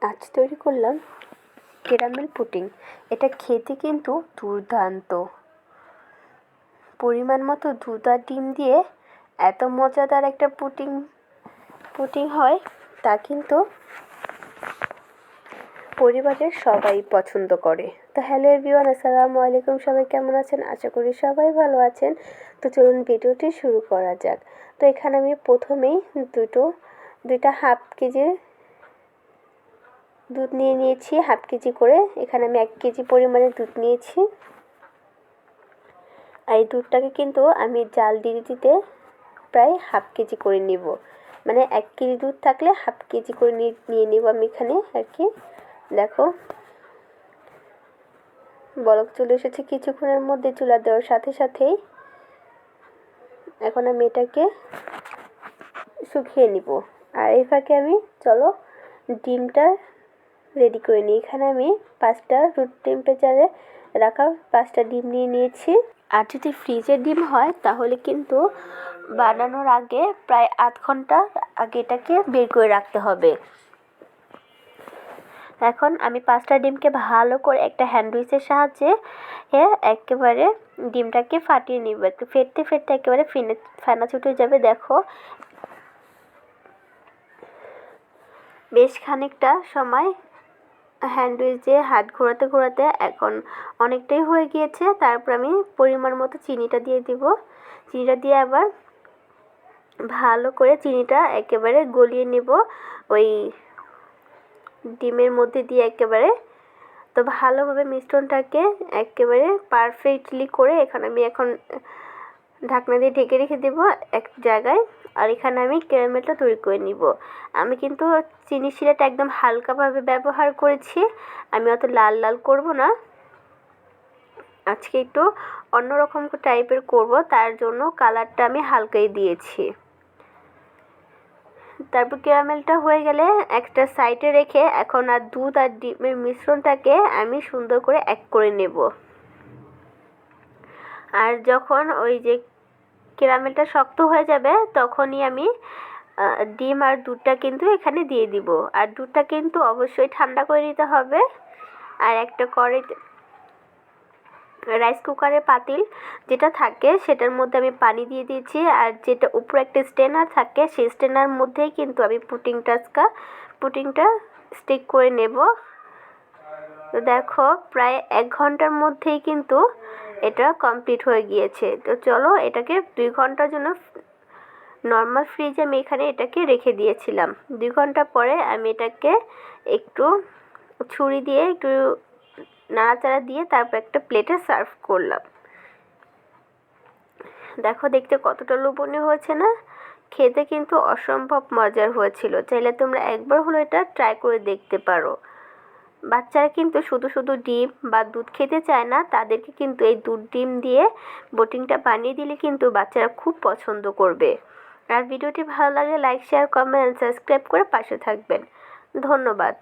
আজ তৈরি করলাম ক্যারামেল পুডিং। এটা খেতে কিন্তু দুর্দান্ত। পরিমাণ মতো দুধ আর ডিম দিয়ে এত মজাদার একটা পুডিং হয়, তা কিন্তু পরিবারের সবাই পছন্দ করে। তো হ্যালো এভরিওয়ান, আসসালামু আলাইকুম। সবাই কেমন আছেন? আশা করি সবাই ভালো আছেন। তো চলুন ভিডিওটি শুরু করা যাক। তো এখানে আমি প্রথমেই দুইটা হাফ কেজির দুধ নিয়ে নিয়েছি, হাফ কেজি করে। এখানে আমি 1 কেজি পরিমাণে দুধ নিয়েছি। আর এই দুধটাকে কিন্তু আমি জাল দিয়ে দিতে প্রায় হাফ কেজি করে নিব। মানে 1 কেজি দুধ থাকলে হাফ কেজি করে নিয়ে নিব আমি এখানে আর কি। দেখো বলক চলে এসেছে কিছুক্ষণের মধ্যে চুলা দেওয়ার সাথে সাথেই। এখন আমি এটাকে শুকিয়ে নিব। আর এই ফাঁকে আমি চলো ডিমটা রেডি করে নিই। এখানে আমি 5টা রুম টেম্পারেচারে রাখা 5টা ডিম নিয়ে নিয়েছি। আর যদি ফ্রিজের ডিম হয় তাহলে কিন্তু বানানোর আগে প্রায় আধ ঘন্টা আগে এটাকে বের করে রাখতে হবে। এখন আমি 5টা ডিমকে ভালো করে একটা হ্যান্ড উইচের সাহায্যে একেবারে ডিমটাকে ফাটিয়ে নিব। একটু ফেটতে ফেটতে একেবারে ফেনা ছুটে যাবে। দেখো বেশ খানিকটা সময় হ্যান্ড উইচ দিয়ে হাত ঘোরাতে ঘোরাতে এখন অনেকটাই হয়ে গিয়েছে। তারপর আমি পরিমাণ মতো চিনিটা দিয়ে দিব। চিনিটা দিয়ে আবার ভালো করে চিনিটা একেবারে গলিয়ে নেব ওই ডিমের মধ্যে দিয়ে একেবারে। তো ভালোভাবে মিশ্রণটাকে একেবারে পারফেক্টলি করে আমি এখন ঢাকনা দিয়ে ঢেকে রেখে দেবো এক জায়গায়। আর এখানে আমি ক্যারামেলটা তৈরি করে নিব। আমি কিন্তু চিনি শিরাটা একদম হালকাভাবে ব্যবহার করেছি, আমি অত লাল লাল করব না। আজকে একটু অন্যরকম টাইপের করব, তার জন্য কালারটা আমি হালকাই দিয়েছি। তারপর ক্যারামেলটা হয়ে গেলে একটা সাইডে রেখে এখন আর দুধ আর ডিমের মিশ্রণটাকে আমি সুন্দর করে এক করে নেব। আর যখন ওই যে ক্যারামেলটা শক্ত হয়ে যাবে তখনই আমি ডিম আর দুধটা কিন্তু এখানে দিয়ে দিব। আর দুধটা কিন্তু অবশ্যই ঠান্ডা করে নিতে হবে। আর একটা কড়াইতে রাইস কুকারের পাতিল যেটা থাকে সেটার মধ্যে আমি পানি দিয়ে দিয়েছি। আর যেটা উপরে একটা স্ট্রেনার থাকে সেই স্ট্রেনার মধ্যেই কিন্তু আমি পুডিংটা স্টিক করে নেব। তো দেখো প্রায় 1 ঘন্টার মধ্যেই কিন্তু এটা কমপ্লিট হয়ে গিয়েছে। তো চলো এটাকে 2 ঘন্টার জন্য নর্মাল ফ্রিজে আমি এখানে এটাকে রেখে দিয়েছিলাম। 2 ঘন্টা পরে আমি এটাকে একটু ছুরি দিয়ে একটু নাড়াচাড়া দিয়ে তারপর একটা প্লেটে সার্ভ করলাম। দেখো দেখতে কতটা লোভনীয় হয়েছে না? খেতে কিন্তু অসম্ভব মজার হয়েছিল। চাইলে তোমরা একবার হলো এটা ট্রাই করে দেখতে পারো। বাচ্চারা কিন্তু শুধু শুধু ডিম বা দুধ খেতে চায় না, তাদেরকে কিন্তু এই দুধ ডিম দিয়ে পুডিংটা বানিয়ে দিলে কিন্তু বাচ্চারা খুব পছন্দ করবে। আর ভিডিওটি ভালো লাগলে লাইক, শেয়ার, কমেন্ট, সাবস্ক্রাইব করে পাশে থাকবেন। ধন্যবাদ।